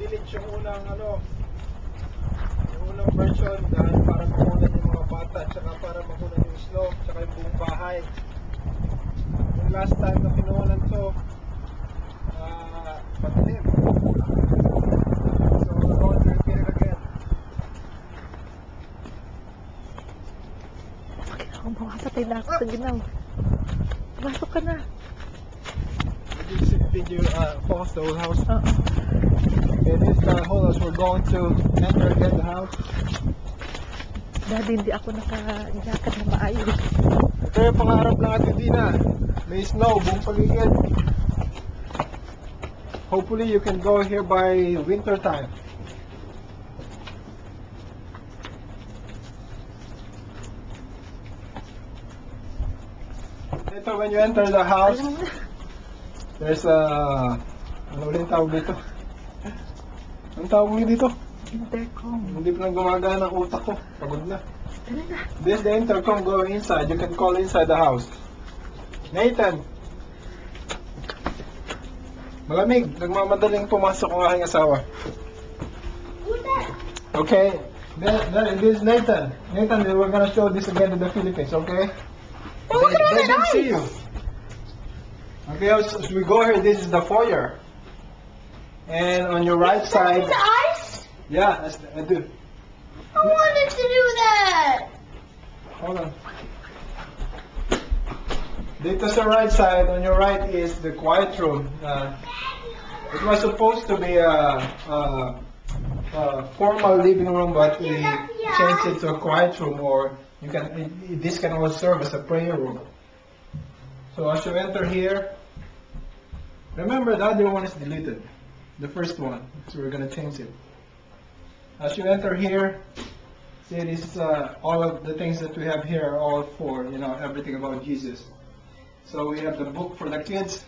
village yung unang yung unang version dahil para makunan yung mga bata tsaka para makunan yung snow tsaka yung buong bahay. Yung last time na pinunan to patalim. So we're going to repeat it again. Makapatay na ako sa ginaw. Pasok ka na. Did you focus the whole house? Okay, this is the whole house. We're going to enter again the house. Daddy, hindi ako naka-jacket na maayos. Ito yung pangarap ng Ate Dina. May snow, buong paligid. Hopefully you can go here by winter time. Later when you enter the house, there's ano ulit yung tawag dito? Ang tawag ulit dito? Intercom. Hindi pa nang gumagana ang utak ko. Pagod na. Tara na. This is the intercom going inside. You can call inside the house. Nathan! Malamig. Nagmamadaling pumasok ang aking asawa. Okay. This is Nathan. Nathan, we're gonna show this again to the Philippines, okay? Oh, look at all They the can see ice! you. Okay, as we go here, this is the foyer. And on your right side, The ice? yeah, I do. I wanted to do that. Hold on. Dito sa right side, on your right is the quiet room. It was supposed to be a formal living room, but we changed it to a quiet room, or you can. This can also serve as a prayer room. So as you enter here, remember the other one is deleted, the first one. So we're gonna change it. As you enter here, see this is all of the things that we have here are all for everything about Jesus. So we have the book for the kids.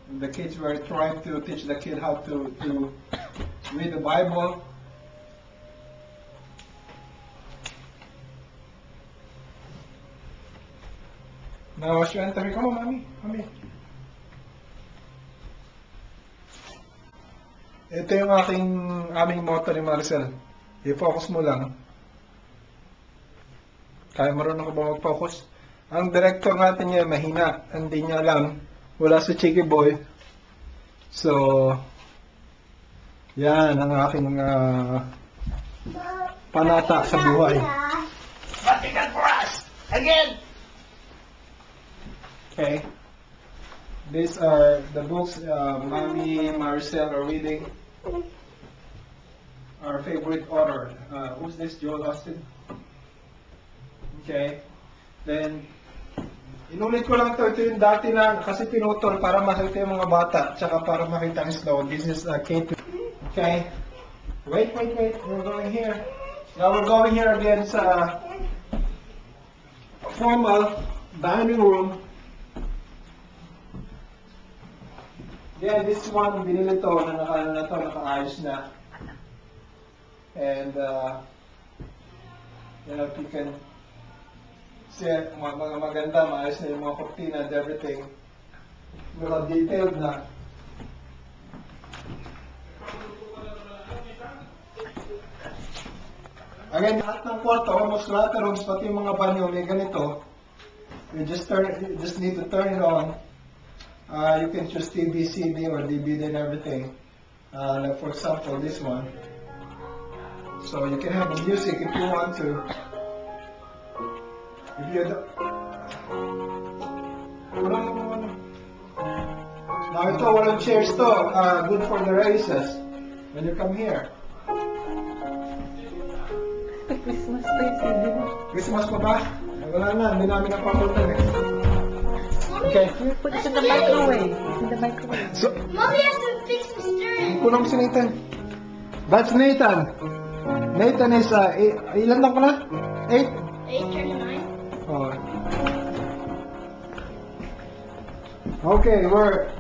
The kids were trying to teach the kid how to read the Bible. Now as you enter here, come on, mommy. Ito yung aming motto ni Maricel. I-focus mo lang. Kaya marunong ka ba mag-focus? Ang director natin niya mahina. Hindi niya alam. Wala si Cheeky Boy. So, yan ang aking panata sa buhay. Vatican for us! Again! Okay. These are the books Mommy Maricel are reading. Our favorite author. Who's this? Joel Austin? Okay. Then, inulit ko lang ito yung dati na kasi pinutol para makita yung mga bata tsaka para makita ang snow. This is K2. Okay. Wait. We're going here. Now we're going here again sa formal dining room. Yeah, this one, binili to na nakaayos na. And, if you can see, mga maganda, maayos na yung mga cortina and everything. Mga detailed na. Again, lahat ng kwarto, almost lahat ng rooms, pati yung mga banyo, may ganito. You just need to turn it on. You can choose TV, CD, or DVD and everything. Like for example, this one. So you can have music if you want to. If you don't. Now ito, walang chairs to. Good for the races. When you come here. Christmas pa yung CD mo. Christmas pa ba? Wala na, hindi namin napapuntan eh. Okay. You put it in the microwave. In the microwave. So, Mommy has to fix the steering. kulang si Nathan. That's Nathan. Nathan is, ilan lang ko na? 8? 8 turn to 9. Oh. Okay, we're